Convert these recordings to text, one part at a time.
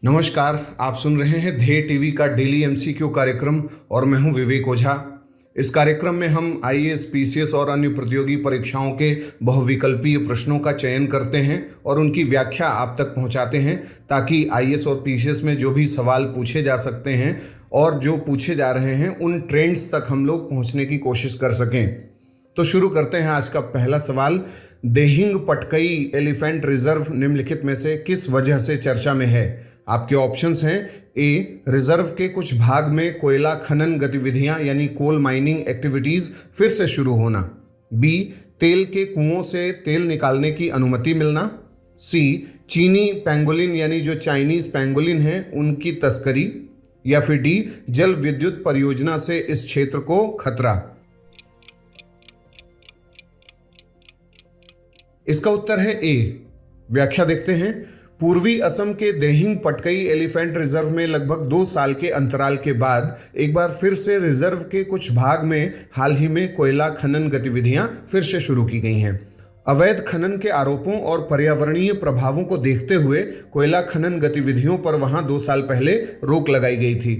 नमस्कार। आप सुन रहे हैं ध्येय टीवी का डेली एमसीक्यू कार्यक्रम और मैं हूं विवेक ओझा। इस कार्यक्रम में हम आईएएस, पीसीएस और अन्य प्रतियोगी परीक्षाओं के बहुविकल्पीय प्रश्नों का चयन करते हैं और उनकी व्याख्या आप तक पहुंचाते हैं ताकि आईएएस और पीसीएस में जो भी सवाल पूछे जा सकते हैं और जो पूछे जा रहे हैं उन ट्रेंड्स तक हम लोग पहुंचने की कोशिश कर सकें। तो शुरू करते हैं आज का पहला सवाल। देहिंग पटकई एलिफेंट रिजर्व निम्नलिखित में से किस वजह से चर्चा में है? आपके ऑप्शंस हैं। ए, रिजर्व के कुछ भाग में कोयला खनन गतिविधियां यानी कोल माइनिंग एक्टिविटीज फिर से शुरू होना। बी, तेल के कुओं से तेल निकालने की अनुमति मिलना। सी, चीनी पैंगोलिन यानी जो चाइनीज पैंगोलिन है उनकी तस्करी। या फिर डी, जल विद्युत परियोजना से इस क्षेत्र को खतरा। इसका उत्तर है ए। व्याख्या देखते हैं। पूर्वी असम के देहिंग पटकई एलिफेंट रिजर्व में लगभग 2 साल के अंतराल के बाद एक बार फिर से रिजर्व के कुछ भाग में हाल ही में कोयला खनन गतिविधियां फिर से शुरू की गई हैं। अवैध खनन के आरोपों और पर्यावरणीय प्रभावों को देखते हुए कोयला खनन गतिविधियों पर वहां 2 साल पहले रोक लगाई गई थी।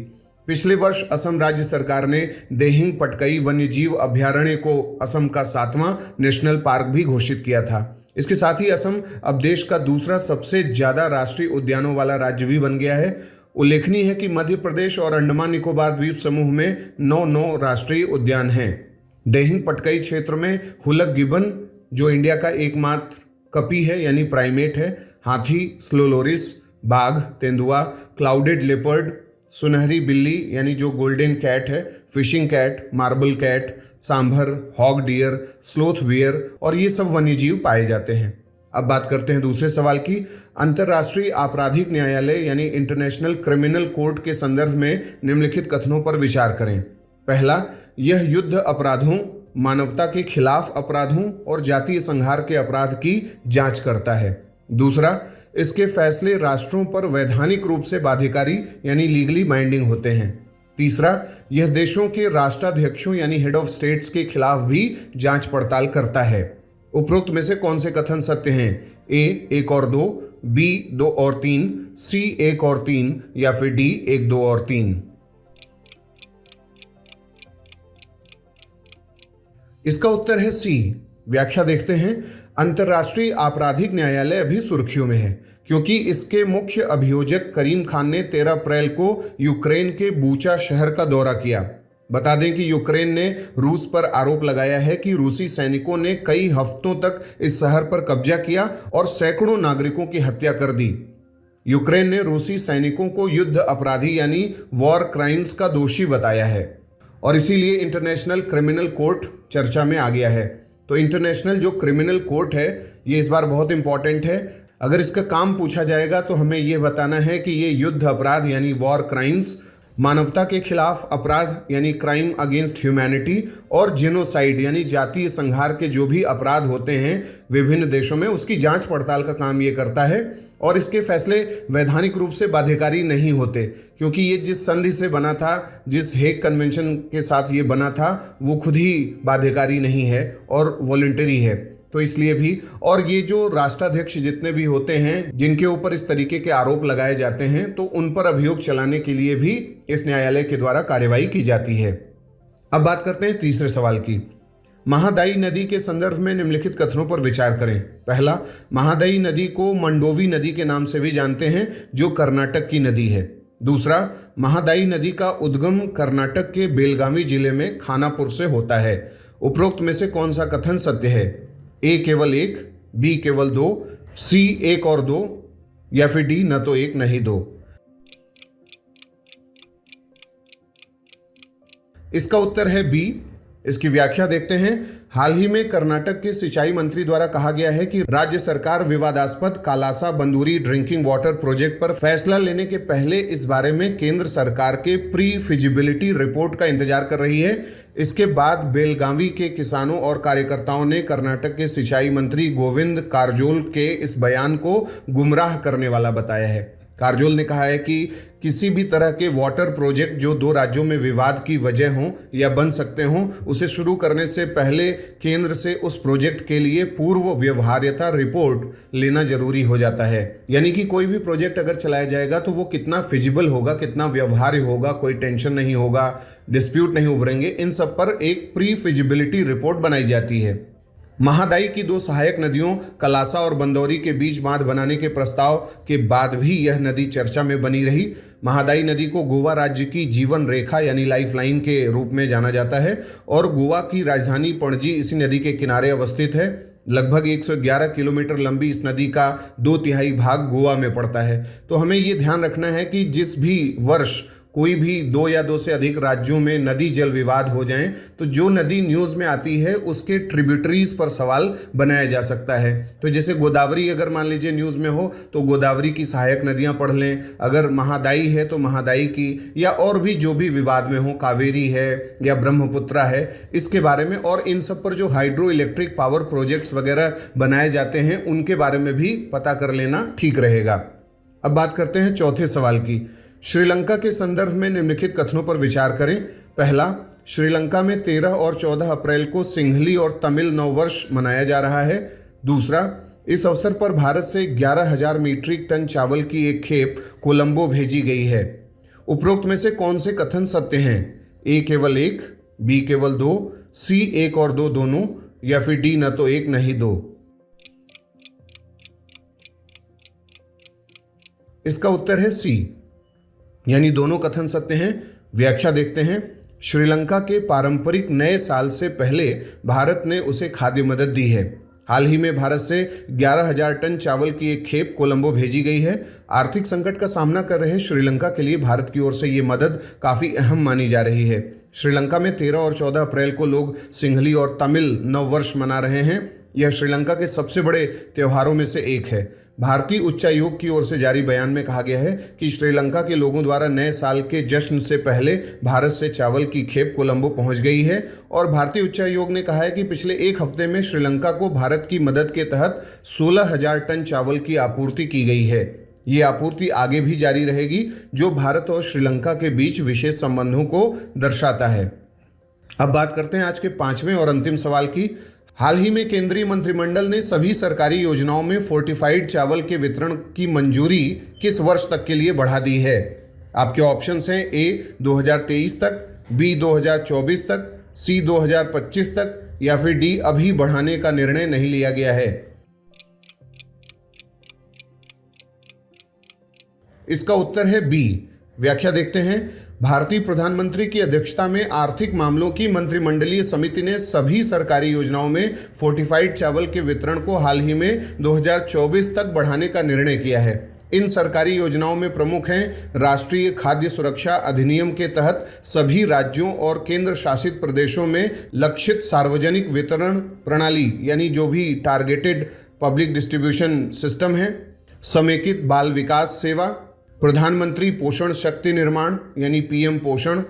पिछले वर्ष असम राज्य सरकार ने देहिंग पटकई वन्यजीव अभयारण्य को असम का 7वां नेशनल पार्क भी घोषित किया था। इसके साथ ही असम अब देश का दूसरा सबसे ज्यादा राष्ट्रीय उद्यानों वाला राज्य भी बन गया है। उल्लेखनीय है कि मध्य प्रदेश और अंडमान निकोबार द्वीप समूह में 9 राष्ट्रीय उद्यान हैं। देहिंग पटकई क्षेत्र में हुलक गिबन, जो इंडिया का एकमात्र कपी है यानी प्राइमेट है, हाथी, स्लोलोरिस, बाघ, तेंदुआ, क्लाउडेड लेपर्ड, सुनहरी बिल्ली यानी जो गोल्डन कैट है, fishing cat, marble cat, sambar, hog deer, sloth bear और ये सब वन्यजीव पाए जाते हैं। अब बात करते हैं दूसरे सवाल की। अंतर्राष्ट्रीय आपराधिक न्यायालय यानी इंटरनेशनल क्रिमिनल कोर्ट के संदर्भ में निम्नलिखित कथनों पर विचार करें। पहला, यह युद्ध अपराधों, मानवता के खिलाफ अपराधों और जातीय संहार के अपराध की जांच करता है। दूसरा, इसके फैसले राष्ट्रों पर वैधानिक रूप से बाध्यकारी यानी लीगली बाइंडिंग होते हैं। तीसरा, यह देशों के राष्ट्राध्यक्षों यानी हेड ऑफ स्टेट्स के खिलाफ भी जांच पड़ताल करता है। उपरोक्त में से कौन से कथन सत्य हैं? ए, 1 और 2, बी, 2 और 3, सी, 1 और 3 या फिर डी, 1, 2 और 3। इसका उत्तर है सी। व्याख्या देखते हैं। अंतर्राष्ट्रीय आपराधिक न्यायालय अभी सुर्खियों में है क्योंकि इसके मुख्य अभियोजक करीम खान ने 13 अप्रैल को यूक्रेन के बूचा शहर का दौरा किया। बता दें कि यूक्रेन ने रूस पर आरोप लगाया है कि रूसी सैनिकों ने कई हफ्तों तक इस शहर पर कब्जा किया और सैकड़ों नागरिकों की हत्या कर दी। यूक्रेन ने रूसी सैनिकों को युद्ध अपराधी यानी वॉर क्राइम्स का दोषी बताया है और इसीलिए इंटरनेशनल क्रिमिनल कोर्ट चर्चा में आ गया है। तो इंटरनेशनल जो क्रिमिनल कोर्ट है ये इस बार बहुत इंपॉर्टेंट है। अगर इसका काम पूछा जाएगा तो हमें ये बताना है कि ये युद्ध अपराध यानी वॉर क्राइम्स, मानवता के खिलाफ अपराध यानी क्राइम अगेंस्ट ह्यूमैनिटी और जेनोसाइड यानी जातीय संहार के जो भी अपराध होते हैं विभिन्न देशों में उसकी जांच पड़ताल का काम ये करता है। और इसके फैसले वैधानिक रूप से बाध्यकारी नहीं होते क्योंकि ये जिस संधि से बना था, जिस हेग कन्वेंशन के साथ ये बना था, वो खुद ही बाध्यकारी नहीं है और वॉलंटरी है। तो इसलिए भी, और ये जो राष्ट्राध्यक्ष जितने भी होते हैं जिनके ऊपर इस तरीके के आरोप लगाए जाते हैं तो उन पर अभियोग चलाने के लिए भी इस न्यायालय के द्वारा कार्यवाही की जाती है। अब बात करते हैं तीसरे सवाल की। महादायी नदी के संदर्भ में निम्नलिखित कथनों पर विचार करें। पहला, महादायी नदी को मंडोवी नदी के नाम से भी जानते हैं जो कर्नाटक की नदी है। दूसरा, महादायी नदी का उद्गम कर्नाटक के बेलगावी जिले में खानापुर से होता है। उपरोक्त में से कौन सा कथन सत्य है? ए, केवल 1, बी, केवल 2, सी, 1 और 2 या फिर डी, न तो 1 न ही 2। इसका उत्तर है बी। इसकी व्याख्या देखते हैं। हाल ही में कर्नाटक के सिंचाई मंत्री द्वारा कहा गया है कि राज्य सरकार विवादास्पद कालासा बंदूरी ड्रिंकिंग वाटर प्रोजेक्ट पर फैसला लेने के पहले इस बारे में केंद्र सरकार के प्री फिजिबिलिटी रिपोर्ट का इंतजार कर रही है। इसके बाद बेलगावी के किसानों और कार्यकर्ताओं ने कर्नाटक के सिंचाई मंत्री गोविंद कारजोल के इस बयान को गुमराह करने वाला बताया है। कारजोल ने कहा है कि किसी भी तरह के वाटर प्रोजेक्ट जो दो राज्यों में विवाद की वजह हों या बन सकते हों, उसे शुरू करने से पहले केंद्र से उस प्रोजेक्ट के लिए पूर्व व्यवहार्यता रिपोर्ट लेना जरूरी हो जाता है। यानी कि कोई भी प्रोजेक्ट अगर चलाया जाएगा तो वो कितना फिजिबल होगा, कितना व्यवहार्य होगा, कोई टेंशन नहीं होगा, डिस्प्यूट नहीं उभरेंगे, इन सब पर एक प्री फिजिबिलिटी रिपोर्ट बनाई जाती है। महादाई की दो सहायक नदियों कलासा और बंदौरी के बीच बांध बनाने के प्रस्ताव के बाद भी यह नदी चर्चा में बनी रही। महादाई नदी को गोवा राज्य की जीवन रेखा यानी लाइफ लाइन के रूप में जाना जाता है और गोवा की राजधानी पणजी इसी नदी के किनारे अवस्थित है। लगभग 111 किलोमीटर लंबी इस नदी का 2/3 भाग गोवा में पड़ता है। तो हमें ये ध्यान रखना है कि जिस भी वर्ष कोई भी 2 या 2 से अधिक राज्यों में नदी जल विवाद हो जाएं, तो जो नदी न्यूज़ में आती है उसके ट्रिब्यूटरीज पर सवाल बनाया जा सकता है। तो जैसे गोदावरी अगर मान लीजिए न्यूज़ में हो तो गोदावरी की सहायक नदियां पढ़ लें, अगर महादाई है तो महादाई की, या और भी जो भी विवाद में हो, कावेरी है या ब्रह्मपुत्रा है, इसके बारे में, और इन सब पर जो हाइड्रो इलेक्ट्रिक पावर प्रोजेक्ट्स वगैरह बनाए जाते हैं उनके बारे में भी पता कर लेना ठीक रहेगा। अब बात करते हैं चौथे सवाल की। श्रीलंका के संदर्भ में निम्नलिखित कथनों पर विचार करें। पहला, श्रीलंका में 13 और 14 अप्रैल को सिंहली और तमिल नववर्ष मनाया जा रहा है। दूसरा, इस अवसर पर भारत से 11,000 मीट्रिक टन चावल की एक खेप कोलंबो भेजी गई है। उपरोक्त में से कौन से कथन सत्य हैं? ए केवल एक, बी केवल दो, सी 1 और 2 दोनों, या फिर डी न तो एक न ही दो। इसका उत्तर है सी, यानी दोनों कथन सत्य हैं। व्याख्या देखते हैं। श्रीलंका के पारंपरिक नए साल से पहले भारत ने उसे खाद्य मदद दी है। हाल ही में भारत से 11,000 टन चावल की एक खेप कोलंबो भेजी गई है। आर्थिक संकट का सामना कर रहे श्रीलंका के लिए भारत की ओर से ये मदद काफ़ी अहम मानी जा रही है। श्रीलंका में 13 और 14 अप्रैल को लोग सिंहली और तमिल नववर्ष मना रहे हैं। यह श्रीलंका के सबसे बड़े त्योहारों में से एक है। भारतीय उच्चायोग की ओर से जारी बयान में कहा गया है कि श्रीलंका के लोगों द्वारा नए साल के जश्न से पहले भारत से चावल की खेप कोलंबो पहुंच गई है, और भारतीय उच्चायोग ने कहा है कि पिछले एक हफ्ते में श्रीलंका को भारत की मदद के तहत 16,000 टन चावल की आपूर्ति की गई है। ये आपूर्ति आगे भी जारी रहेगी, जो भारत और श्रीलंका के बीच विशेष संबंधों को दर्शाता है। अब बात करते हैं आज के 5वें और अंतिम सवाल की। हाल ही में केंद्रीय मंत्रिमंडल ने सभी सरकारी योजनाओं में फोर्टिफाइड चावल के वितरण की मंजूरी किस वर्ष तक के लिए बढ़ा दी है? आपके ऑप्शंस हैं ए 2023 तक, बी 2024 तक, सी 2025 तक, या फिर डी अभी बढ़ाने का निर्णय नहीं लिया गया है। इसका उत्तर है बी। व्याख्या देखते हैं। भारतीय प्रधानमंत्री की अध्यक्षता में आर्थिक मामलों की मंत्रिमंडलीय समिति ने सभी सरकारी योजनाओं में फोर्टिफाइड चावल के वितरण को हाल ही में 2024 तक बढ़ाने का निर्णय किया है। इन सरकारी योजनाओं में प्रमुख हैं राष्ट्रीय खाद्य सुरक्षा अधिनियम के तहत सभी राज्यों और केंद्र शासित प्रदेशों में लक्षित सार्वजनिक वितरण प्रणाली, यानी जो भी टारगेटेड पब्लिक डिस्ट्रीब्यूशन सिस्टम है, समेकित बाल विकास सेवा, प्रधानमंत्री पोषण शक्ति निर्माण यानी पीएम पोषण,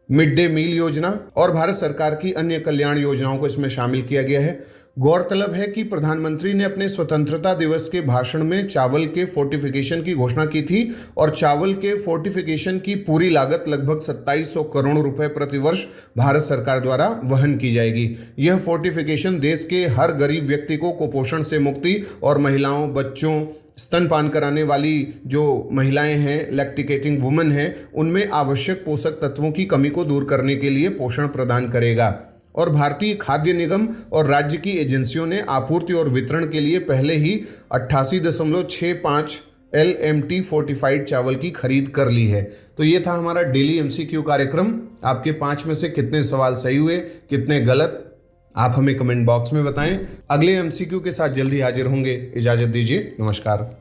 मिड डे मील योजना और भारत सरकार की अन्य कल्याण योजनाओं को इसमें शामिल किया गया है। गौरतलब है कि प्रधानमंत्री ने अपने स्वतंत्रता दिवस के भाषण में चावल के फोर्टिफिकेशन की घोषणा की थी, और चावल के फोर्टिफिकेशन की पूरी लागत लगभग 2700 करोड़ रुपए प्रतिवर्ष भारत सरकार द्वारा वहन की जाएगी। यह फोर्टिफिकेशन देश के हर गरीब व्यक्ति को कुपोषण से मुक्ति और महिलाओं, बच्चों, स्तनपान कराने वाली जो महिलाएं हैं, लैक्टिकेटिंग वुमेन हैं, उनमें आवश्यक पोषक तत्वों की कमी को दूर करने के लिए पोषण प्रदान करेगा। और भारतीय खाद्य निगम और राज्य की एजेंसियों ने आपूर्ति और वितरण के लिए पहले ही 88.65 LMT फोर्टिफाइड चावल की खरीद कर ली है। तो ये था हमारा डेली MCQ कार्यक्रम। आपके 5 में से कितने सवाल सही हुए, कितने गलत, आप हमें कमेंट बॉक्स में बताएं। अगले MCQ के साथ जल्दी हाजिर होंगे। इजाजत दीजिए, नमस्कार।